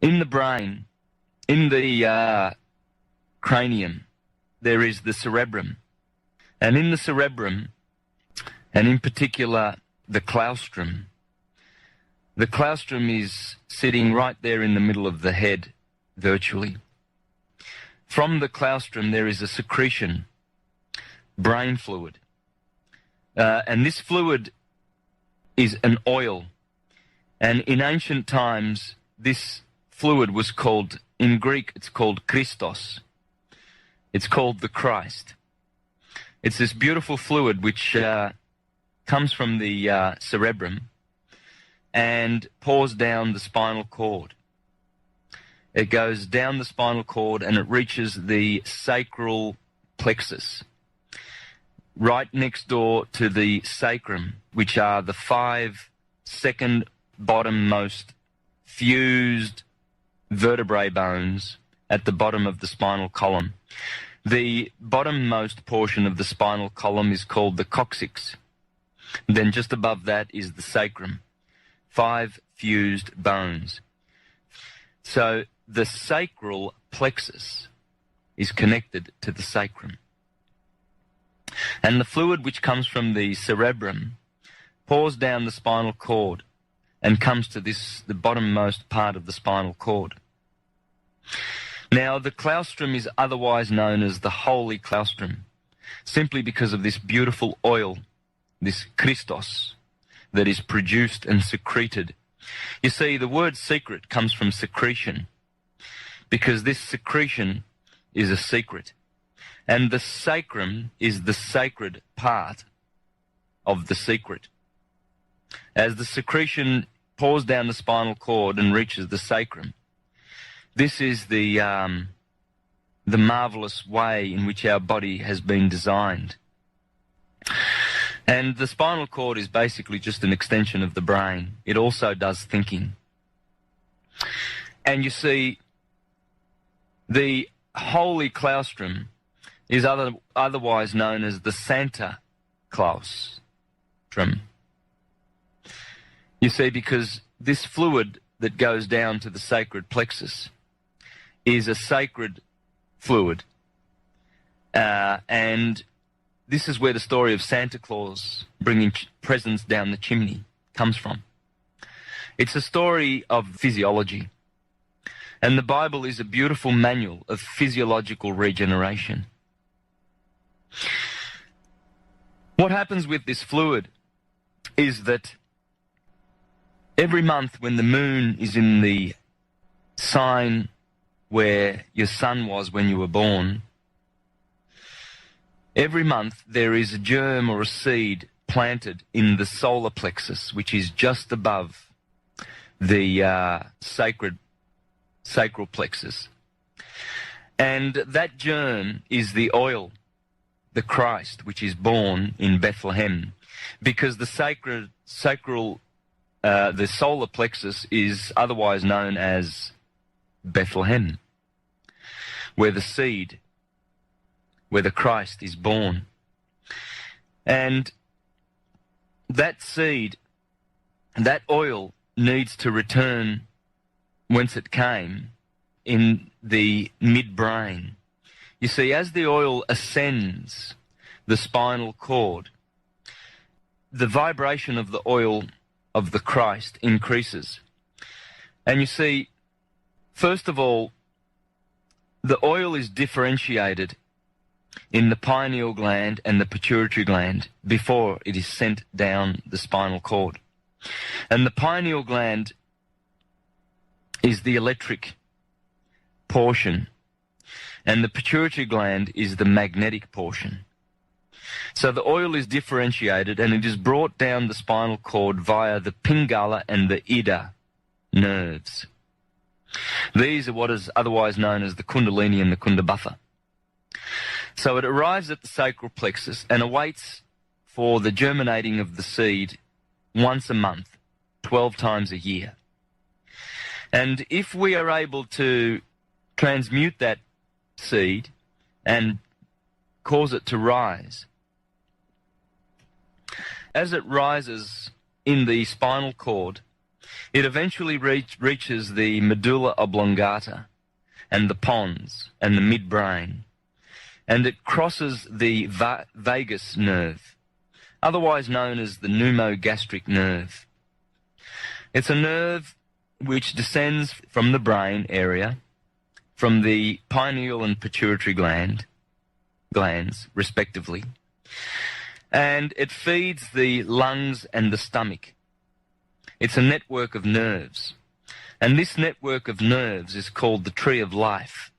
In the brain, in the cranium, there is the cerebrum. And in the cerebrum, and in particular the claustrum is sitting right there in the middle of the head, virtually. From the claustrum there is a secretion, brain fluid. And this fluid is an oil. And in ancient times, this fluid was called, in Greek, it's called Christos. It's called the Christ. It's this beautiful fluid which comes from the cerebrum and pours down the spinal cord. It goes down the spinal cord and it reaches the sacral plexus, right next door to the sacrum, which are the 5 second bottommost fused vertebrae bones at the bottom of the spinal column. The bottommost portion of the spinal column is called the coccyx. Then just above that is the sacrum. 5 fused bones. So the sacral plexus is connected to the sacrum. And the fluid which comes from the cerebrum pours down the spinal cord and comes to the bottommost part of the spinal cord. Now, the claustrum is otherwise known as the holy claustrum, simply because of this beautiful oil, this Christos, that is produced and secreted. You see, the word secret comes from secretion, because this secretion is a secret. And the sacrum is the sacred part of the secret. As the secretion pours down the spinal cord and reaches the sacrum, this is the marvelous way in which our body has been designed. And the spinal cord is basically just an extension of the brain. It also does thinking. And you see, the holy claustrum is otherwise known as the Santa Claustrum. You see, because this fluid that goes down to the sacred plexus is a sacred fluid. And this is where the story of Santa Claus bringing presents down the chimney comes from. It's a story of physiology. And the Bible is a beautiful manual of physiological regeneration. What happens with this fluid is that every month when the moon is in the sign where your sun was when you were born, every month there is a germ or a seed planted in the solar plexus, which is just above the sacral plexus. And that germ is the oil, the Christ, which is born in Bethlehem, because the the solar plexus is otherwise known as Bethlehem, where the seed, where the Christ is born. And that seed, that oil, needs to return whence it came, in the midbrain. You see, as the oil ascends the spinal cord, the vibration of the oil of the Christ increases. And you see, first of all, the oil is differentiated in the pineal gland and the pituitary gland before it is sent down the spinal cord. And the pineal gland is the electric portion, and the pituitary gland is the magnetic portion. So the oil is differentiated and it is brought down the spinal cord via the Pingala and the Ida nerves. These are what is otherwise known as the Kundalini and the Kundabhatha. So it arrives at the sacral plexus and awaits for the germinating of the seed once a month, 12 times a year. And if we are able to transmute that seed and cause it to rise, as it rises in the spinal cord, It eventually reaches the medulla oblongata and the pons and the midbrain, and it crosses the vagus nerve, otherwise known as the pneumogastric nerve. It's a nerve which descends from the brain area, from the pineal and pituitary glands, respectively, and it feeds the lungs and the stomach. It's a network of nerves, and this network of nerves is called the tree of life.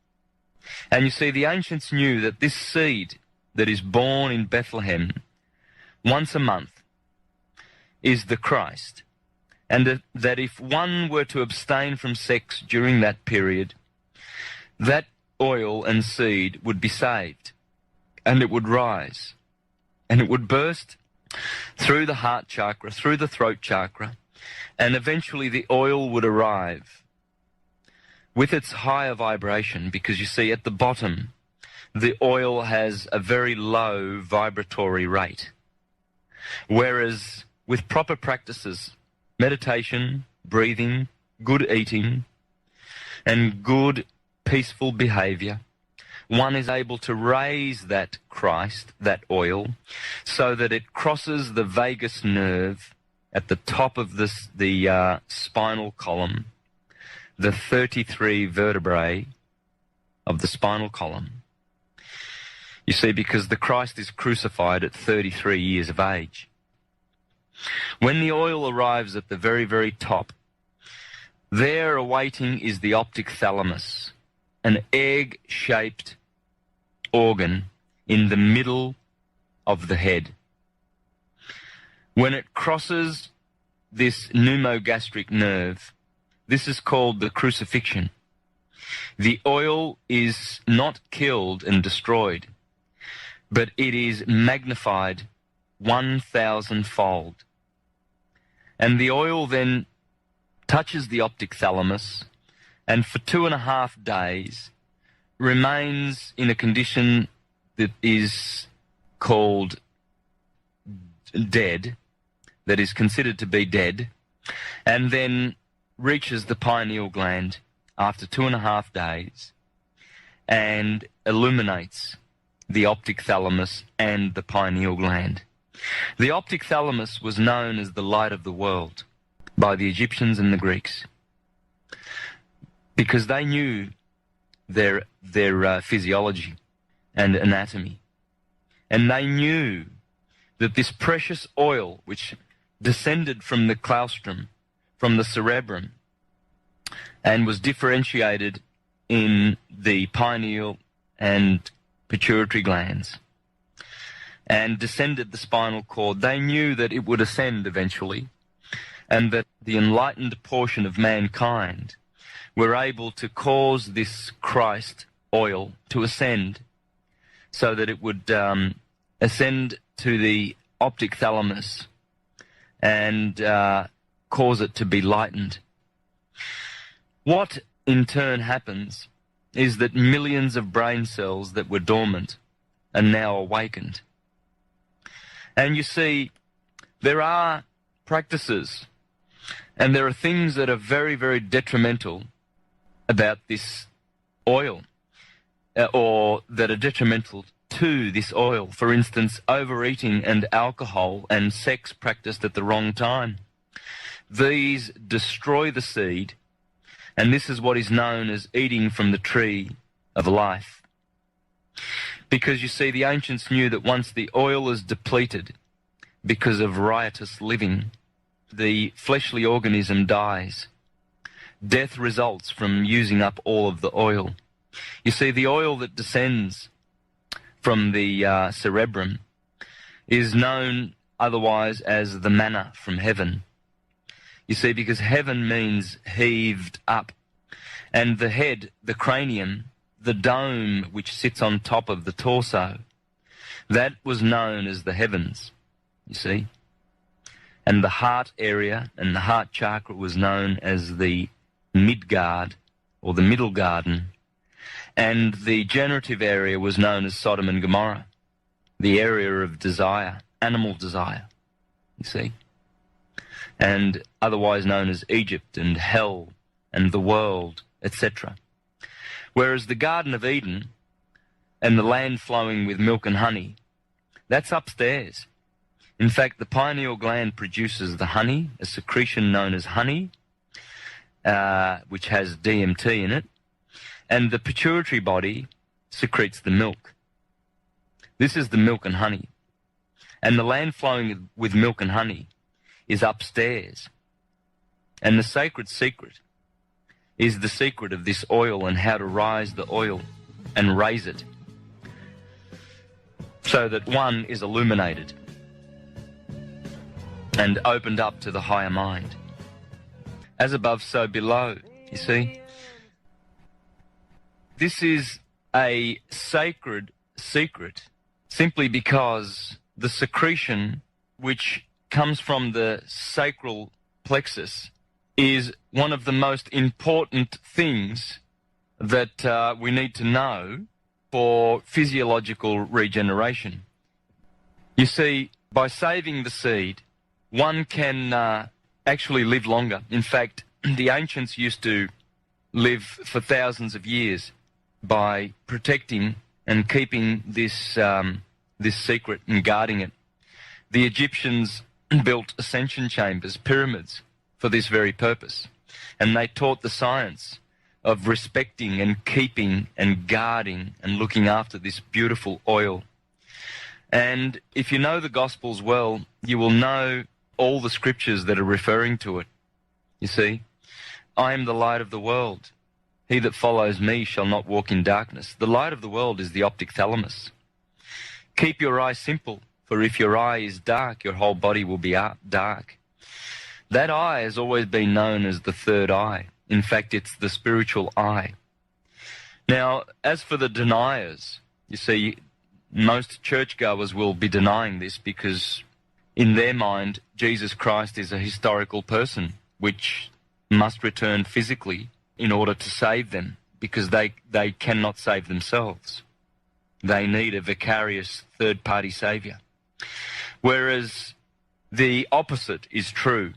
And you see, the ancients knew that this seed that is born in Bethlehem once a month is the Christ, and that if one were to abstain from sex during that period, that oil and seed would be saved, and it would rise, and it would burst through the heart chakra, through the throat chakra, and eventually the oil would arrive with its higher vibration, because you see at the bottom the oil has a very low vibratory rate, whereas with proper practices, meditation, breathing, good eating, and good peaceful behavior, one is able to raise that Christ, that oil, so that it crosses the vagus nerve at the top of the spinal column, the 33 vertebrae of the spinal column. You see, because the Christ is crucified at 33 years of age. When the oil arrives at the very, very top, there awaiting is the optic thalamus, an egg-shaped organ in the middle of the head. When it crosses this pneumogastric nerve, this is called the crucifixion. The oil is not killed and destroyed, but it is magnified 1,000-fold. And the oil then touches the optic thalamus, and for 2.5 days remains in a condition that is called dead, that is considered to be dead, and then reaches the pineal gland after 2.5 days and illuminates the optic thalamus and the pineal gland. The optic thalamus was known as the light of the world by the Egyptians and the Greeks, because they knew their physiology and anatomy, and they knew that this precious oil, which descended from the claustrum, from the cerebrum, and was differentiated in the pineal and pituitary glands, and descended the spinal cord, they knew that it would ascend eventually, and that the enlightened portion of mankind were able to cause this Christ oil to ascend, so that it would ascend to the optic thalamus and cause it to be lightened. What in turn happens is that millions of brain cells that were dormant are now awakened. And you see, there are practices and there are things that are very, very detrimental about this oil, or that are detrimental to this oil. For instance, overeating and alcohol and sex practiced at the wrong time. These destroy the seed, and this is what is known as eating from the tree of life. Because you see, the ancients knew that once the oil is depleted because of riotous living, the fleshly organism dies. Death results from using up all of the oil. You see, the oil that descends from the cerebrum is known otherwise as the manna from heaven. You see, because heaven means heaved up. And the head, the cranium, the dome which sits on top of the torso, that was known as the heavens, you see. And the heart area and the heart chakra was known as the Midgard, or the middle garden. And the generative area was known as Sodom and Gomorrah, the area of desire, animal desire, you see. and otherwise known as Egypt and hell and the world, etc. Whereas the Garden of Eden and the land flowing with milk and honey, that's upstairs. In fact, the pineal gland produces the honey, a secretion known as honey, which has DMT in it, and the pituitary body secretes the milk. This is the milk and honey. And the land flowing with milk and honey is upstairs. And the sacred secret is the secret of this oil and how to rise the oil and raise it so that one is illuminated and opened up to the higher mind. As above, so below, you see. This is a sacred secret simply because the secretion which comes from the sacral plexus is one of the most important things that we need to know for physiological regeneration. You see, by saving the seed, one can actually live longer. In fact, the ancients used to live for thousands of years by protecting and keeping this this secret and guarding it. The Egyptians built ascension chambers, pyramids, for this very purpose. And they taught the science of respecting and keeping and guarding and looking after this beautiful oil. And if you know the Gospels well, you will know all the scriptures that are referring to it. You see, I am the light of the world. He that follows me shall not walk in darkness. The light of the world is the optic thalamus. Keep your eye simple, for if your eye is dark, your whole body will be dark. That eye has always been known as the third eye. In fact, it's the spiritual eye. Now, as for the deniers, you see, most churchgoers will be denying this because in their mind, Jesus Christ is a historical person which must return physically in order to save them, because they cannot save themselves. They need a vicarious third-party saviour. Whereas the opposite is true.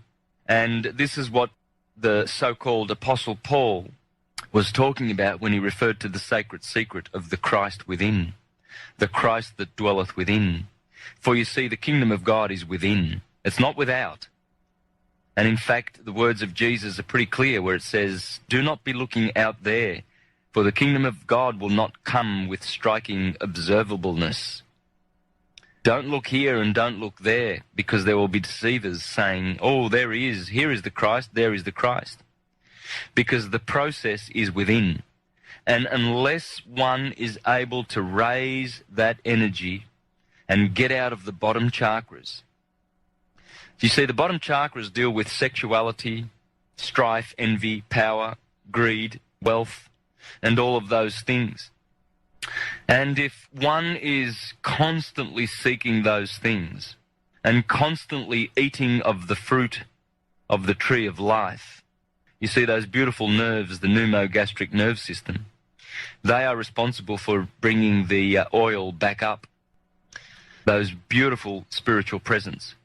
And this is what the so-called Apostle Paul was talking about when he referred to the sacred secret of the Christ within, the Christ that dwelleth within. For you see, the kingdom of God is within. It's not without. And in fact, the words of Jesus are pretty clear where it says, do not be looking out there, for the kingdom of God will not come with striking observableness. Don't look here and don't look there, because there will be deceivers saying, oh, there he is, here is the Christ, there is the Christ. Because the process is within. And unless one is able to raise that energy and get out of the bottom chakras. You see, the bottom chakras deal with sexuality, strife, envy, power, greed, wealth, and all of those things. And if one is constantly seeking those things and constantly eating of the fruit of the tree of life, you see those beautiful nerves, the pneumogastric nerve system, they are responsible for bringing the oil back up, those beautiful spiritual presence.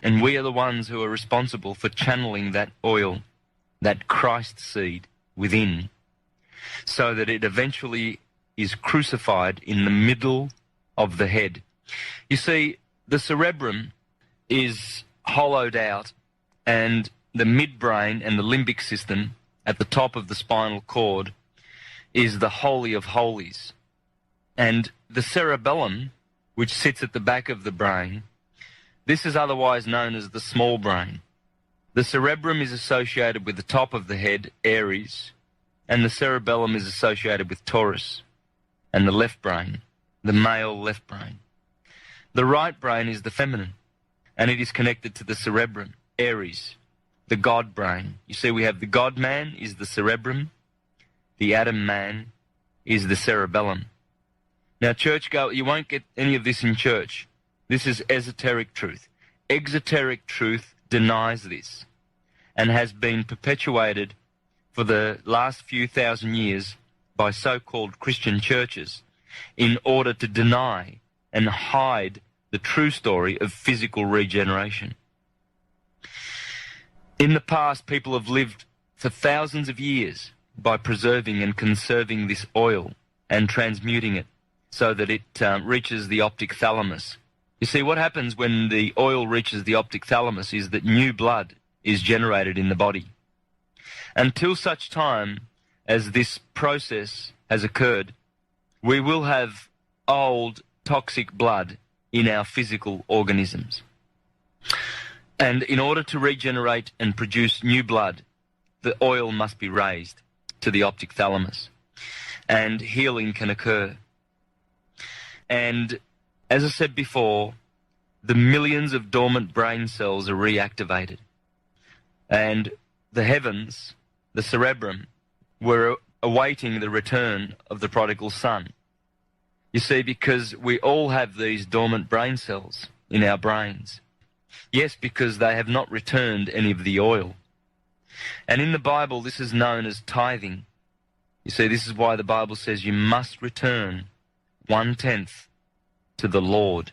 And we are the ones who are responsible for channeling that oil, that Christ seed within, so that it eventually is crucified in the middle of the head. You see, the cerebrum is hollowed out, and the midbrain and the limbic system at the top of the spinal cord is the holy of holies. And the cerebellum, which sits at the back of the brain, this is otherwise known as the small brain. The cerebrum is associated with the top of the head, Aries, and the cerebellum is associated with Taurus, and the left brain, the male left brain. The right brain is the feminine, and it is connected to the cerebrum, Aries, the God brain. You see, we have the God man is the cerebrum, the Adam man is the cerebellum. Now, you won't get any of this in church. This is esoteric truth. Exoteric truth denies this and has been perpetuated for the last few thousand years by so-called Christian churches in order to deny and hide the true story of physical regeneration. In the past, people have lived for thousands of years by preserving and conserving this oil and transmuting it so that it reaches the optic thalamus. You see, what happens when the oil reaches the optic thalamus is that new blood is generated in the body. Until such time as this process has occurred, we will have old, toxic blood in our physical organisms. And in order to regenerate and produce new blood, the oil must be raised to the optic thalamus, and healing can occur. And as I said before, the millions of dormant brain cells are reactivated. And the heavens, the cerebrum, were awaiting the return of the prodigal son. You see, because we all have these dormant brain cells in our brains. Yes, because they have not returned any of the oil. And in the Bible, this is known as tithing. You see, this is why the Bible says you must return 1/10 to the Lord.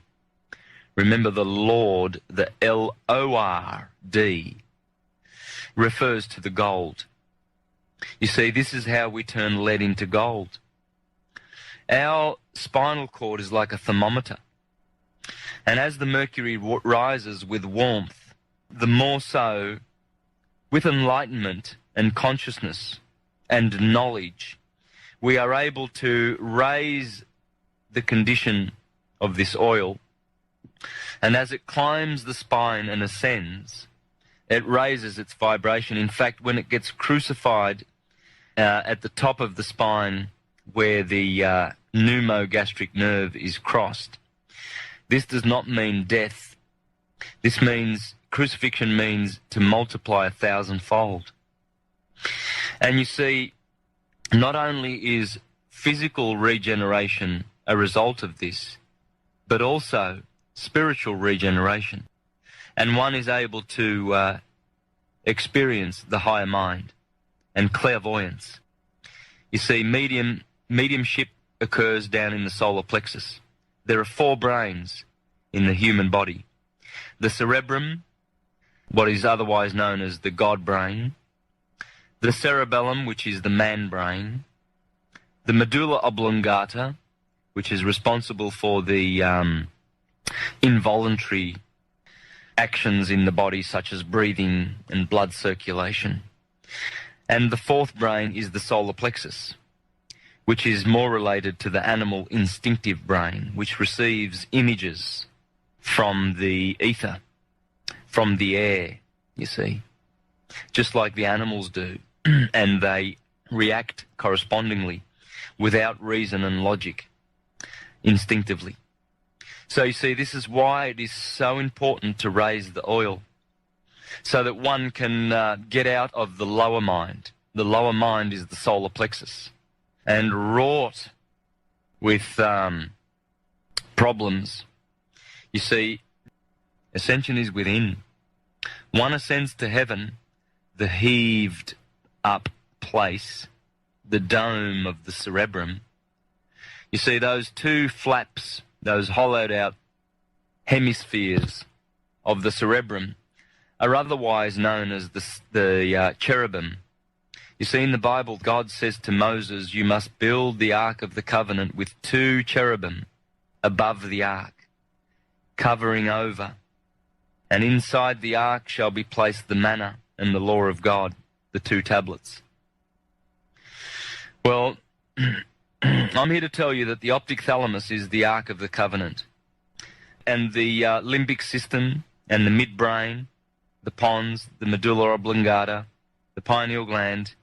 Remember, the Lord, the L-O-R-D, refers to the gold. You see, this is how we turn lead into gold. Our spinal cord is like a thermometer. And as the mercury rises with warmth, the more so with enlightenment and consciousness and knowledge, we are able to raise the condition of this oil. And as it climbs the spine and ascends, it raises its vibration. In fact, when it gets crucified at the top of the spine where the pneumogastric nerve is crossed, this does not mean death. This means, crucifixion means to multiply 1,000-fold. And you see, not only is physical regeneration a result of this, but also spiritual regeneration. And one is able to experience the higher mind and clairvoyance. You see, mediumship occurs down in the solar plexus. There are 4 brains in the human body. The cerebrum, what is otherwise known as the God brain, the cerebellum, which is the man brain, the medulla oblongata, which is responsible for the involuntary actions in the body, such as breathing and blood circulation. And the 4th brain is the solar plexus, which is more related to the animal instinctive brain, which receives images from the ether, from the air, you see, just like the animals do, and they react correspondingly without reason and logic, instinctively. So you see, this is why it is so important to raise the oil, so that one can get out of the lower mind. The lower mind is the solar plexus, and wrought with problems. You see, ascension is within. One ascends to heaven, the heaved up place, the dome of the cerebrum. You see, those 2 flaps, those hollowed out hemispheres of the cerebrum, are otherwise known as the cherubim. You see, in the Bible, God says to Moses, you must build the Ark of the Covenant with 2 cherubim above the Ark, covering over. And inside the Ark shall be placed the manna and the law of God, the 2 tablets. Well, I'm here to tell you that the optic thalamus is the Ark of the Covenant. And the limbic system and the midbrain, the pons, the medulla oblongata, the pineal gland,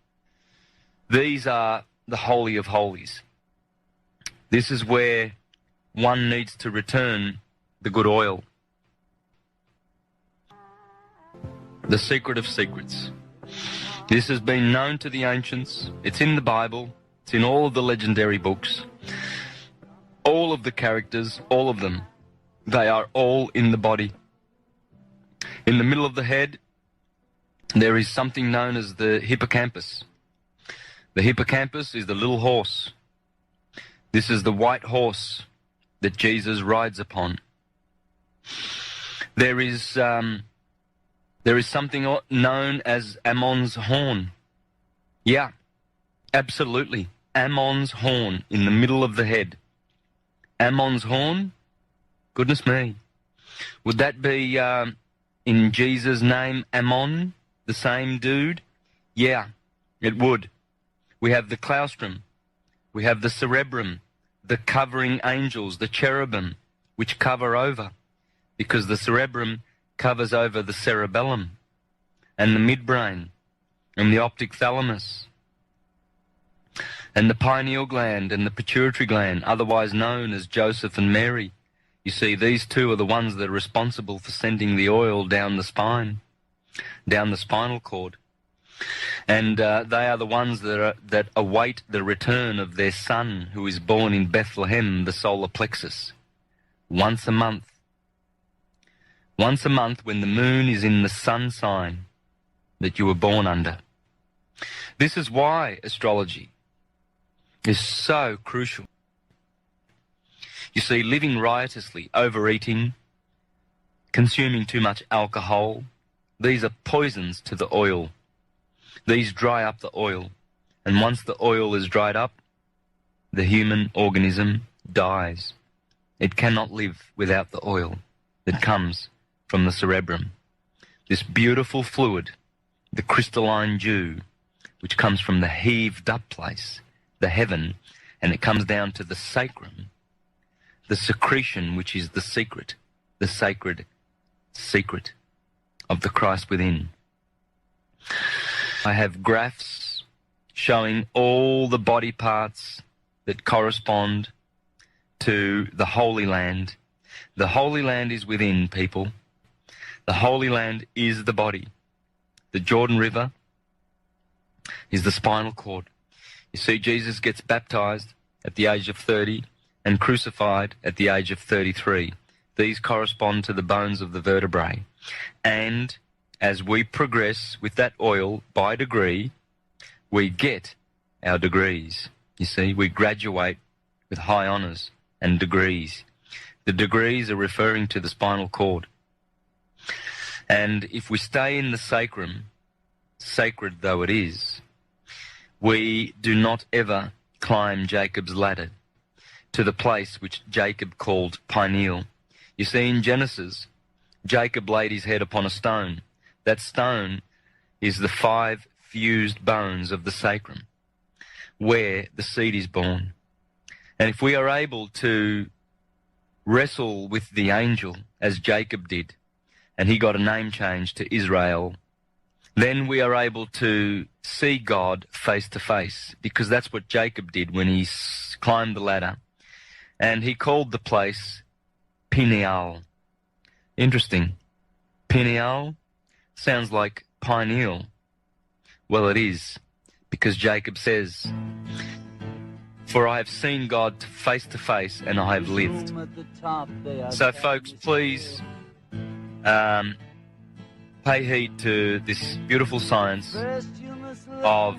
these are the Holy of Holies. This is where one needs to return the good oil. The secret of secrets. This has been known to the ancients. It's in the Bible. It's in all of the legendary books. All of the characters, all of them, they are all in the body. In the middle of the head, there is something known as the hippocampus. The hippocampus is the little horse. This is the white horse that Jesus rides upon. There is the There is something known as Ammon's horn. Yeah, absolutely. Ammon's horn in the middle of the head. Ammon's horn? Goodness me. Would that be in Jesus' name, Ammon, the same dude? Yeah, it would. We have the claustrum. We have the cerebrum, the covering angels, the cherubim, which cover over, because the cerebrum covers over the cerebellum and the midbrain and the optic thalamus and the pineal gland and the pituitary gland, otherwise known as Joseph and Mary. You see, these two are the ones that are responsible for sending the oil down the spine, down the spinal cord. And they are the ones that await the return of their son, who is born in Bethlehem, the solar plexus, once a month. Once a month, when the moon is in the sun sign that you were born under. This is why astrology is so crucial. You see, living riotously, overeating, consuming too much alcohol, these are poisons to the oil. These dry up the oil, and once the oil is dried up, the human organism dies. It cannot live without the oil that comes from the cerebrum. This beautiful fluid, the crystalline dew, which comes from the heaved up place, the heaven, and it comes down to the sacrum, the secretion, which is the secret, the sacred secret of the Christ within. I have graphs showing all the body parts that correspond to the Holy Land. The Holy Land is within, people. The Holy Land is the body. The Jordan River is the spinal cord. You see, Jesus gets baptized at the age of 30 and crucified at the age of 33. These correspond to the bones of the vertebrae. And as we progress with that oil by degree, we get our degrees. You see, we graduate with high honours and degrees. The degrees are referring to the spinal cord. And if we stay in the sacrum, sacred though it is, we do not ever climb Jacob's ladder to the place which Jacob called Peniel. You see, in Genesis, Jacob laid his head upon a stone. That stone is the 5 fused bones of the sacrum, where the seed is born. And if we are able to wrestle with the angel, as Jacob did, and he got a name change to Israel, then we are able to see God face to face, because that's what Jacob did when he climbed the ladder. And he called the place Peniel. Interesting. Peniel sounds like pineal. Well, it is, because Jacob says, "For I have seen God face to face, and I have lived." So, folks, please pay heed to this beautiful science of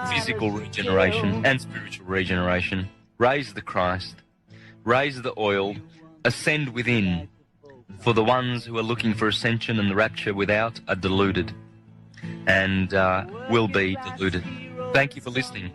physical regeneration and spiritual regeneration. Raise the Christ, raise the oil, ascend within. For the ones who are looking for ascension and the rapture without are deluded and will be deluded. Thank you for listening.